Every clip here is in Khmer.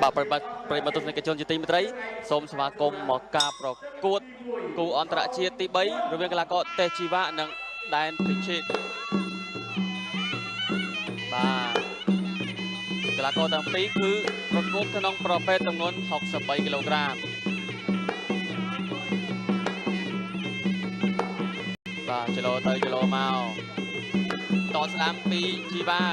បាទប្រិមត្តទស្សនិកជនជាទីមេត្រីសូមស្វាគមន៍មកការប្រកួតគូអន្តរជាតិទី3រវាងកីឡាករតេសជីវៈនិងដែនពិជិតបាទកីឡាករទាំងពីរគឺប្រកួតក្នុងប្រភេទទម្ងន់63គីឡូក្រាមបាទចលោទៅចលោមកតស្ដាំពីជីវ៉ា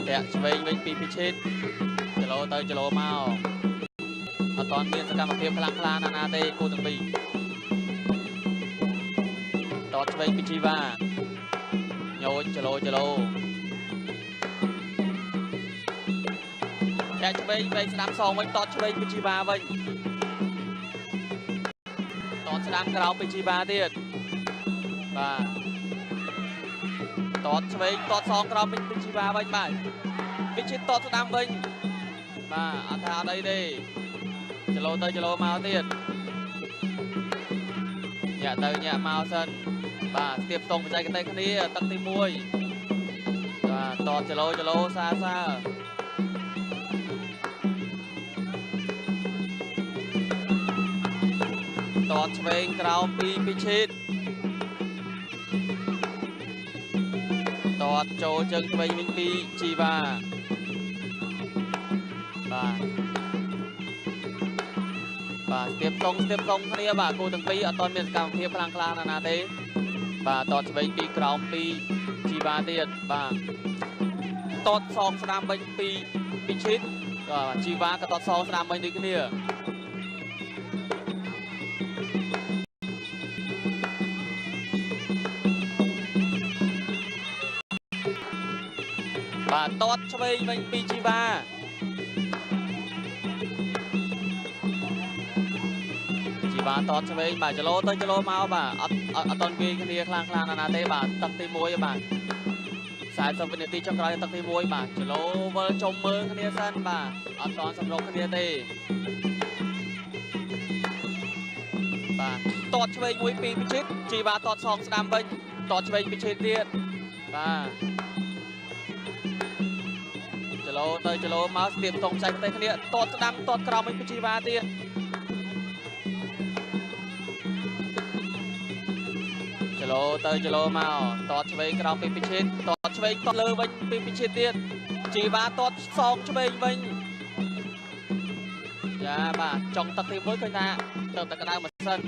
តាក់ឆ្វេងវិញពីពិជិតចលោទៅចលោមកអត់ទាន់មានសកម្មភាពខ្លាំងក្លាណាទេគូទាំងពីរតឆ្វេងពីជីវ៉ាញោចចលោតាក់ឆ្វេងវិញស្ដាំសងវិញតឆ្វេងពីជីវ៉ាវិញតស្ដាំក្រោមពីជីវ៉ាទៀតបាទតឆ្វេងតសងក្រោមពីជីវ៉ាវិញបាទពិជិតតស្ដាំវិញបាទអត់ថាអត់អីទេចលោទៅចលោមកទៀតញាក់ទៅញាក់មកសិនបាទស្ទាបស្ទង់បច្ចេកទេសគ្នាទឹកទី1បាទតចលោសាតឆ្វេងក្រោមពីពិជិតតចូលជើងឆ្វេងវិញពីជីវ៉ាបាទស្ទាបស្ទង់គ្នាបាទគូទាំងពីរអត់ទាន់មានសកម្មភាពខ្លាំងក្លាណាទេបាទតឆ្វេងពីក្រោមពីជីវ៉ាទៀតបាទតសងស្ដាំវិញពីពិជិតបាទជីវ៉ាក៏តសងស្ដាំវិញដូចគ្នាបាទតឆ្វេងវិញពីជីវ៉ាតឆ្វេងបាទចលោទៅចលោមកបាទអត់តន់វាយគ្នាខ្លាំងណាទេបាទទឹកទី1បាទ40វិនាទីចុងក្រោយទឹកទី1បាទចលោវិលចុំមើលគ្នាសិនបាទអត់តន់សម្រុកគ្នាទេបាទតឆ្វេងមួយពីពិជិតជីវ៉ាតសងស្ដាំវិញតឆ្វេងពិជិតទៀតបាទចលោទៅចលោមកស្ទាបស្ទង់ផ្សេងគ្នាតស្ដាំតក្រោមវិញពីជីវ៉ាទៀតចលោទៅចលោមកតឆ្វេងក្រោមពីពិជិតតឆ្វេងតលើវិញពីពិជិតទៀតជីវ៉ាតសងឆ្វេងវិញយ៉ាបាទចុងទឹកទី1ឃើញថាទៅតែក្តៅម៉ាស៊ីន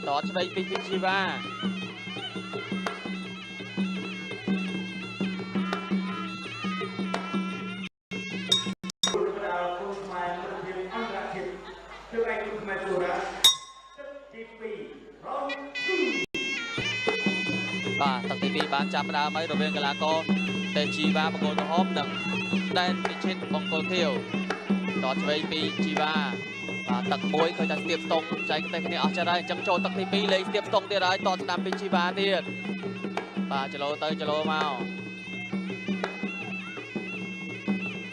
តឆ្វេងពីជីវ៉ាបាទទឹកទី2បានចាប់ផ្ដើមហើយរវាងកីឡាករតេជីវ៉ាបង្គោលក្រហមនិងដែនពិជិតបង្គោលខៀវតឆ្វេងពីជីវ៉ាបាទទឹក1ឃើញថាស្ទាបស្ទង់ចែកតែគ្នាអស់ចិត្តហើយអញ្ចឹងចូលទឹកទី2លេងស្ទាបស្ទង់ទៀតហើយតស្ដាំពីជីវ៉ាទៀតបាទចលោទៅចលោម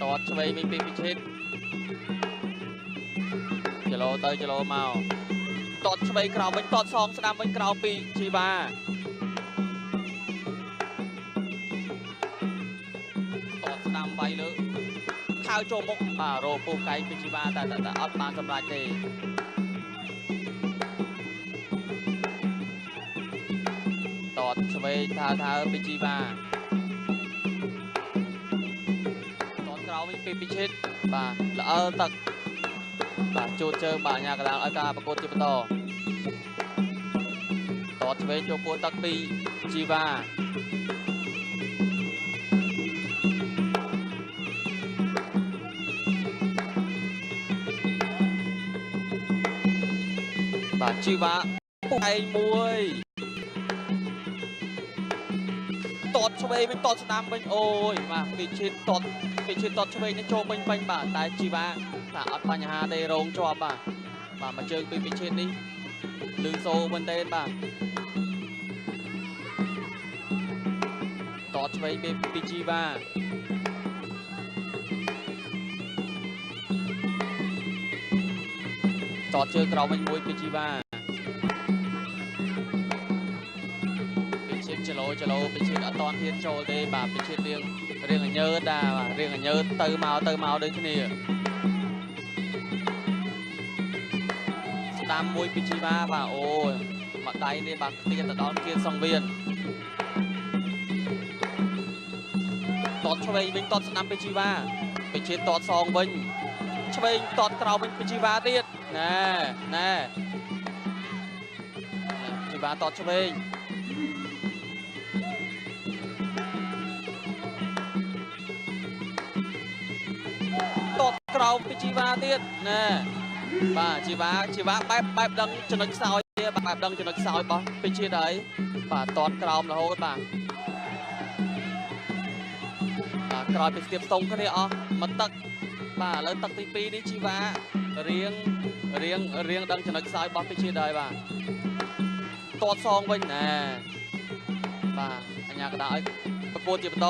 កតឆ្វេងពីពិជិតចលោទៅចលោមកតឆ្វេងក្រោមវិញតសងស្ដាំវិញក្រោមពីជីវ៉ាវាយលើខៅចូលមុខបាទរោពុះកៃពីជីវ៉ាតែអត់បានសម្រេចទេតឆ្វេងថាពីជីវ៉ាតក្រោមវិញពីពិជិតបាទល្អទឹកបាទជួតជើងបាទញ៉ាកឡើងឲ្យការប្រកួតជាបន្តតឆ្វេងចូលគួរទឹកពីជីវ៉ាបាទជីវ៉ាពុះឯងមួយតឆ្វេងវិញតស្ដាំវិញអូយបាទពិជិតតឆ្វេងចូលពេញបាទតែជីវ៉ាថាអត់បញ្ហាទេរងជាប់បាទមកជើងពីពិជិតនេះលឺសូមែនទេបាទតឆ្វេងពីជីវ៉ាតជើងក្រោមវិញមួយពីជីវ៉ា จะโลไปชิดตอนเทียนโจได้บาไปชิดเรียงเยอะดาเรียงเยอะเติมเอาด้วยที่นี่ตามมวยปิจิมาบ่าโอ้มาได้ในบักเตียนแต่ดอนเกียนสองเวียนตอดช่วยวิ่งตอดสนามปิจิมาไปชิดตอดซองวิ่งช่วยตอดกราววิ่งปิจิมาเตียนแน่ปิจิมาตอดช่วยตอดกราวปิจิมาเตียนแน่บ่าชีวะแบบดังจนนึกซอยแบบดังจนนึกซอยบ่เป็นชีได้บ่าตอนกราวแล้วโหบ่ากราวเป็นเสียบตรงกันนี่อ๋อมันตักบ่าแล้วตักตีปีนี่ชีวะเรียงดังจนนึกซอยบ่เป็นชีได้บ่าตอดซองไว้แน่บ่าอันยากระดาษประกวดจีบโต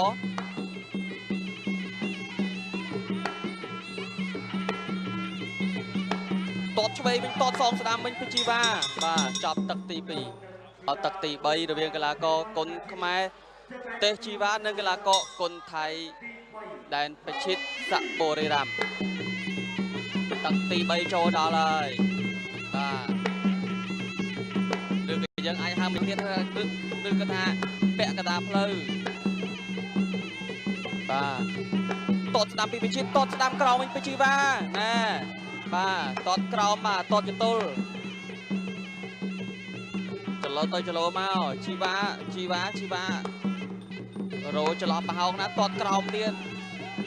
ตอดช่วยเป็นตอดซองสนามเป็นพิจิวาบ่าจับตักตีปีเอาตักตีใบระเบียงกลาโกคนขมายเตจิวาเนกลาโกคนไทยแดนไปชิดสะโบริรัมตักตีใบโจดาเลยบ่าดึงยังไอห้ามไม่เทียนดึงกระทะแปะกระดาษเพลย์บ่าตอดสนามปีพิชิตตอดสนามกราวเป็นพิจิวาแน่บ่าตอดกราวมาตอดกระตุลจะโลมาชีวะโรจะล้อปะเฮานะตอดกราวเตียน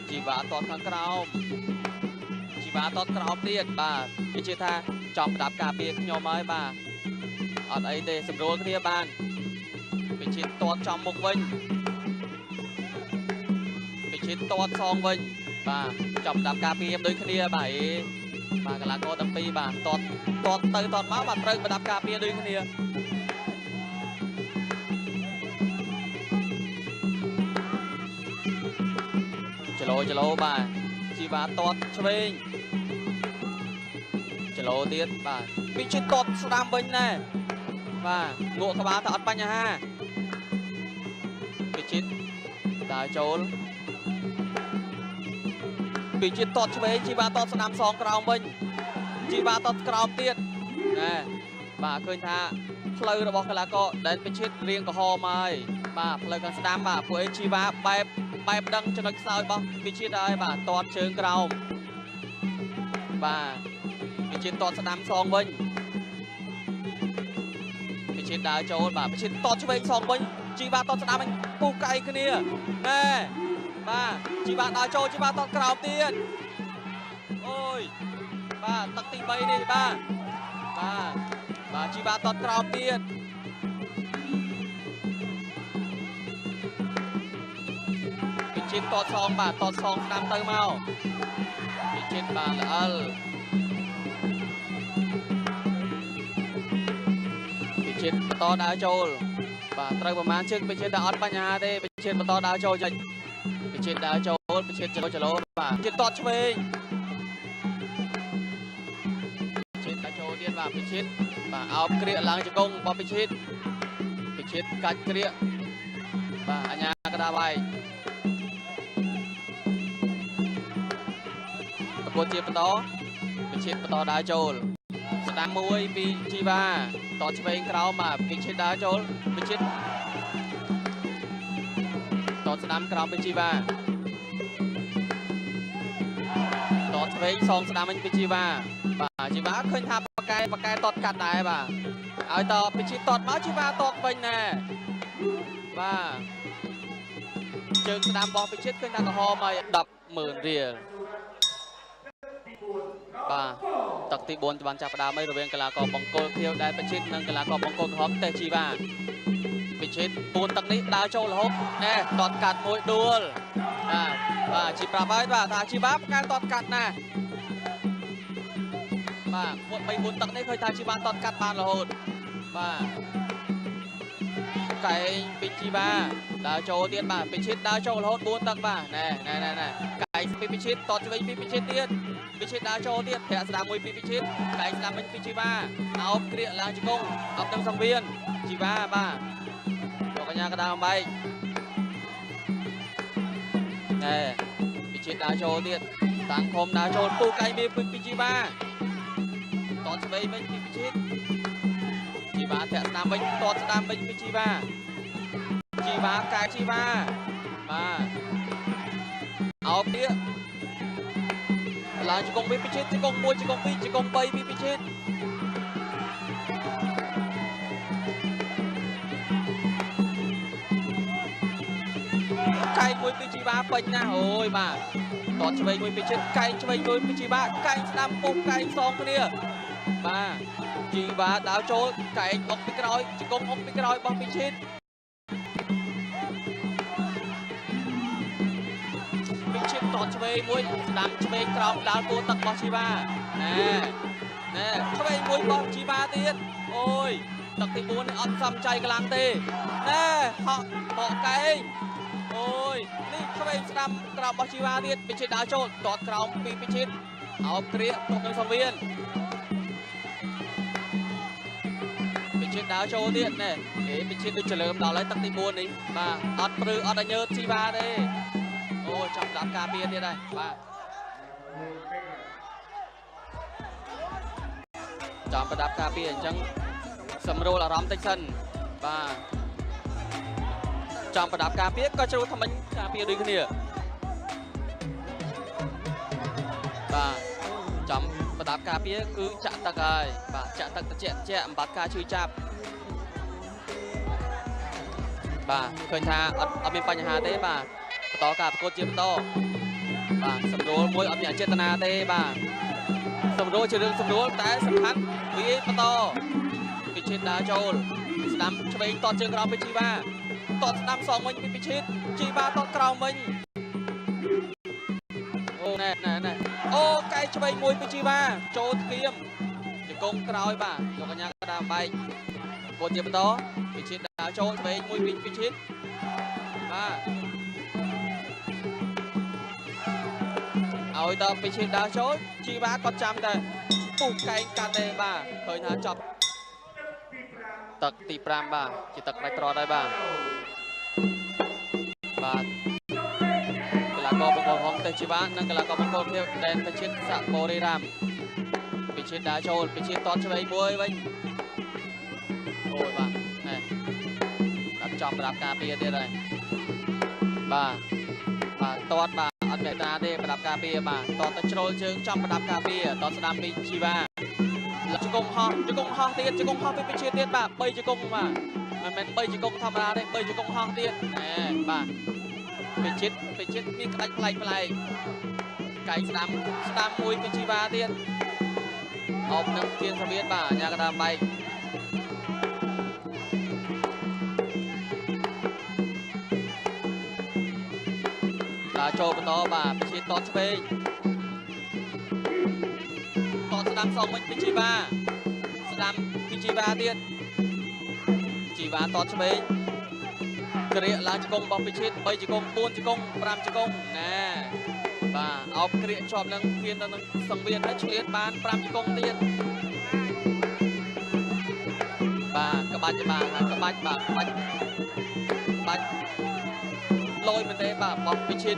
ชีวะตอดข้างกราวชีวะตอดกราวเตียนบ่าพิชิตท่าจอมดับกาเปียขยมไม้บ่าอดไอเดสำรวจเคลียร์บ้านพิชิตตอดจอมมุกวินพิชิตตอดซองวินบ่าจอมดับกาเปียโดยเคลียร์บ่บ่ากลาโกดังปีบ่าตอดมาบ่าเติมมาดับกาเปียโดยเคลียร์จะโลบ่าชีวะตอดชวิงจะโลเตียนบ่าพิชิตตอดสนามบินแน่บ่างัวขบาตอดปัญญาพิชิตดาโจลพิชิตตอดชวิงชีวะตอดสนามสองกราวบินชีวะตอดกราวเตียนแน่บ่าเคยท่าเพลย์ระบบกลาโกเดินพิชิตเรียงกับฮอไม้บ่าเพลย์กันสนามบ่าผู้เอชีวะแบบดังจนนักสาวบ้างพิชิตได้บ่าตอดเชิงกราวบ่าพิชิตตอดสนามซองบินพิชิตดาวโจลบ่าพิชิตตอดช่วยซองบินจีบาตอดสนามมันปูไก่ขึ้นเนี่ยแน่บ่าจีบาดาวโจลจีบาตอดกราวเตียนโอ้ยบ่าตักตีใบนี่บ่าจีบาตอดกราวเตียนพิชิตตอดซองบ่าตอดซองสนามเติมเอาพิชิตบ่าพิชิตต่อดาวโจลบ่าเติมประมาณชึ่งพิชิตดาวอัดปัญญาได้พิชิตต่อดาวโจลจะพิชิตดาวโจลพิชิตจะโลบ่าพิชิตตอดช่วยพิชิตดาวโจลเดียนบ่าพิชิตบ่าเอาเกลียหลังจะกงบ่าพิชิตกัดเกลียบ่าอัญญากระดาใบประกวดเจียบต่อพิชิตต่อดาวโจลสนามมวยปีชีวาต่อชเวงกราวมาพิชิตดาวโจลพิชิตต่อสนามกราวเป็นชีวาต่อชเวงสองสนามเป็นปีชีวาบ่าชีวาเคยทำปากกายตอดกัดได้บ่าเอาต่อพิชิตตอดมาชีวาตอดเป็นแน่บ่าเชิงสนามบอลพิชิตเคยทำกับฮอมาดับ10,000 เหรียญบ่าตักตีบนจะบันจับดาวไม่ระเวงกลากรบังโกลเที่ยวได้พิชิตนั่งกลากรบังโกลพร้อมแต่ชีบ้าพิชิตปูนตักนี้ดาวโจลบแน่ตอดกัดมวยดวลบ่าชีปราบไว้บ่าถ้าชีบ้าการตอดกัดนะบ่าไปบุญตักนี้เคยทำชีบ้าตอดกัดบานละโหดบ่าไก่ปิชิบ้าดาวโจเตียนบ่าพิชิตดาวโจลบบุญตักบ่าแน่ไก่พิชิตตอดจะไปพิชิตเตียนพิชิตดาวโจเตียนแถวสนามมวยพิชิตไก่สนามเป็นพิชิบ้าเอาเกลียหลังจิกงเอาดังสังเวียนชีบ้าบ่า កញ្ញាកដាំបែកណែពិជិតដើរចូលទៀតតាំងខំដើរចូលពូកៃមានពីជីបាតតស្បីវិញពីពិជិតជីបាធាក់ស្ដាំវិញតតស្ដាំវិញពីជីបាកែជីបាបាទអោបទៀតឡើងជង្គង់ពីពិជិតជង្គង់1ជង្គង់2ជង្គង់3ពីពិជិតកែមួយពីជីបាពេញណាស់អូយបាទតតឆ្វេងមួយពីជិតកែឆ្វេងមួយពីជីបាកែស្ដាំពុកកែសងគ្នាបាទជីបាដើរចូលកែអុកពីក្រោយជង្គង់អុកពីក្រោយរបស់ពីជិតតតឆ្វេងមួយស្ដាំឆ្វេងក្រោមដើរគោទឹករបស់ជីបាណែឆ្វេងមួយរបស់ជីបាទៀតអូយទឹកទី4នេះអត់សំចៃកម្លាំងទេណែហក់បកកែងអូយនេះឆ្វេងស្ដាំក្រោមរបស់ជីបាទៀតពិជិតដើរចូលតតក្រោមពីពិជិតអោបគ្រាទុកនឹងសង្វៀនពិជិតដើរចូលទៀតណែពិជិតដូចច្រើមដល់ហើយទឹកទី4នេះបាទអត់ព្រឺអត់ឲ្យញើតជីបាទេអូចាប់ដាក់ការពារទៀតហើយបាទចាំប្រដាប់ការពារអញ្ចឹងសម្រួលអារម្មណ៍តិចសិនបាទចាំប្រដាប់ការពារក៏ជ្រុលថ្មិញការពារដូចគ្នាបាទចាំប្រដាប់ការពារគឺចាក់ទឹកហើយបាទចាក់ទឹកត្រជាក់អំបាត់ការឈឺចាប់បាទឃើញថាអត់មានបញ្ហាទេបាទបន្តការប្រកួតជាបន្តបាទសម្រួលមួយអត់មានអចេតនាទេបាទសម្រួលជារឿងសម្រួលតែសំខាន់វាបន្តពិជិតដើរចូលស្ដាំឆ្វេងតតជើងក្រោមពីជីបាតតស្ដាំសងវិញពីពិជិតជីបាតតក្រោមវិញអូណែអូកែឆ្វេងមួយពីជីបាចូលធៀមជង្គង់ក្រោយបាទលោកកញ្ញាកដាបែកប្រកួតជាបន្តពិជិតដើរចូលឆ្វេងមួយពីពិជិតបាទឲ្យតពិជិតដើរចូលជីបាគាត់ចាំតែពុះកែងកាត់ទេបាទឃើញថាចប់ទឹកទី5បាទជាទឹកដាច់ត្រត់ហើយបាទកីឡាករបង្គោលហុកទេជីបានិងកីឡាករបង្គោលភាពដែនពិជិតសាក់បូរីរ៉ាមពិជិតដើរចូលពិជិតតតឆ្វេងមួយវិញអូយបាទណែដល់ចំប្រដាប់ការពារទៀតហើយបាទតតបាទអត់មានតាទេប្រដាប់ការពារបាទតតទៅជ្រុលជើងចំប្រដាប់ការពារតតស្ដាំពីជីបាជង្គង់ហោះទៀតជង្គង់ហោះពីពិជិតទៀតបាទ3ជង្គង់បាទមិនមែន3ជង្គង់ធម្មតាទេ3ជង្គង់ហោះទៀតណែបាទពិជិតមានក្តាច់ប្លែកកែងស្ដាំមួយពីជីបាទៀតអបនឹងជាសវៀនបាទញ៉ាកដាបែកដើរចូលបន្តបាទពិជិតតតឆ្វេងតតស្ដាំសងវិញពីជីបាស្ដាំពីជីបាទៀតជីបាតតឆ្វេងក្រាកឡើងជង្គង់របស់ពិជិត3ជង្គង់4ជង្គង់5ជង្គង់ណែបាទអោបក្រាកជាប់នឹងធានទៅនឹងសង្វៀនហើយឆ្លៀតបាន5ជង្គង់ទៀតបាទក្បាច់លយមែនទេបាទបោះពិជិត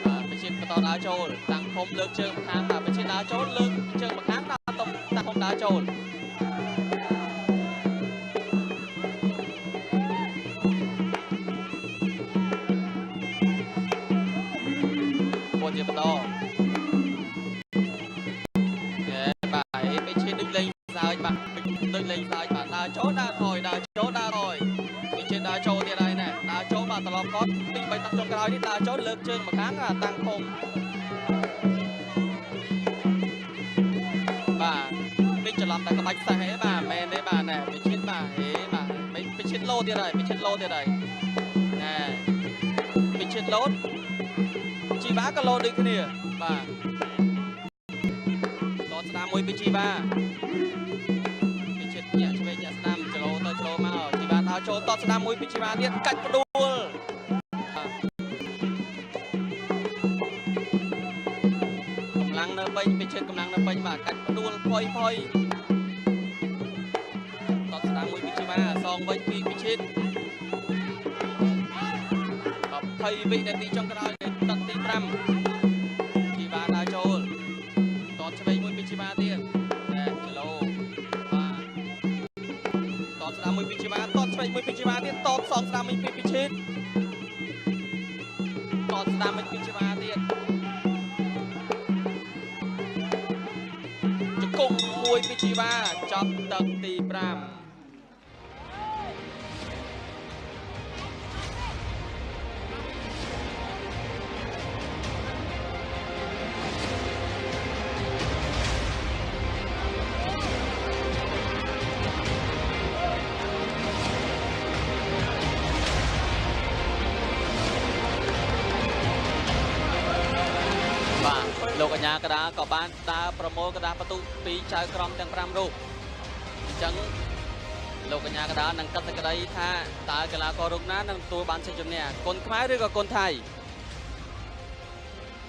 បាទពិជិតបន្តដើរចូលតាំងខំលើកជើងម្ខាងបាទពិជិតដើរចូលលើកជើងម្ខាងតាំងខំដើរចូលជាបន្តបាទពិជិតដូចលេងសើចបាទដើរចូលដើរថយពិជិតដើរចូលទៀតហើយណែដើរចូលបាទត្រឡប់គាត់ពី3ទឹកចុងក្រោយនេះដើរចូលលើកជើងម្ខាងតាំងខំបាទពេកច្រឡំតែក្បាច់សេះហេបាទមែនទេបាទណែពិជិតបាទពិជិតលោទៀតហើយណែពិជិតលោតជីបាក៏លោដូចគ្នាបាទតតស្ដាំមួយពីជីបាពិជិតញាក់ឆ្វេងញាក់ស្ដាំច្រឡូទៅច្រឡូមកជីបាដើរចូលតតស្ដាំមួយពីជីបាទៀតកាច់ផ្ដួលកម្លាំងនៅពេញពិជិតកម្លាំងនៅពេញបាទកាច់ផ្ដួលផុយ រាមួយពីជីវ៉ាសងវិញពីពិឈិត20 វិនាទីចុងក្រោយទឹកទី 5 ជីវ៉ាដើរចូលតតឆ្វេងមួយពីជីវ៉ាទៀតគីឡូបាទតតស្ដាមមួយពីជីវ៉ាតតឆ្វេងមួយពីជីវ៉ាទៀតតតសងស្ដាមមួយពីពិឈិតតតស្ដាមមួយពីជីវ៉ាទៀតជង្គង់មួយពីជីវ៉ាចាប់ទឹកទី 5 លោកកញ្ញាកដាក៏បានដើរប្រមូលកដាបន្ទុកពីចៅក្រមទាំង 5 រូបអញ្ចឹងលោកកញ្ញាកដានឹងកាត់សេចក្តីថាតើកីឡាកររូបណានឹងទទួលបានជ័យជំនះគុនខ្មែរឬក៏គុនថៃ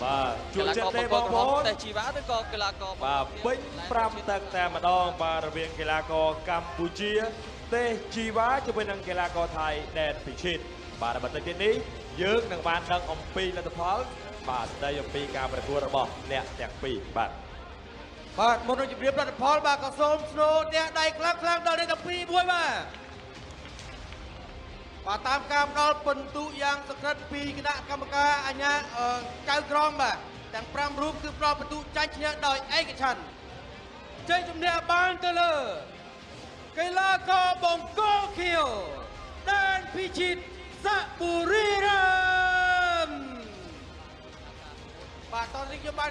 បាទជួបចិត្តទេបងប្អូនតែជីវ៉ាឬក៏កីឡាករបាទពេញ5ទឹកតែម្ដងបាទរវាងកីឡាករកម្ពុជាទេជីវ៉ាជាមួយនឹងកីឡាករថៃដែនពិឈិតបាទបន្តិចទៀតនេះយើងនឹងបានដឹងអំពីលទ្ធផលបាទស្ដីអំពីការប្រកួតរបស់អ្នកទាំងពីរបាទមុននឹងជម្រាបលទ្ធផលបាទក៏សូមស្នូអ្នកដៃខ្លាំងដល់អ្នកទាំងពីរមួយបាទតាមការផ្ដល់ពិន្ទុយ៉ាងសក្តិពីគណៈកម្មការអាជ្ញាចៅក្រមបាទទាំង 5 រូបគឺផ្ដល់ពិន្ទុចាញ់ឈ្នះដោយឯកច្ឆន្ទជ័យជំនះបានទៅលើកីឡាករបង្គោលខៀវដែនពិឈិតសាបុរីរ៉ាមបាទតោះនេះខ្ញុំបាន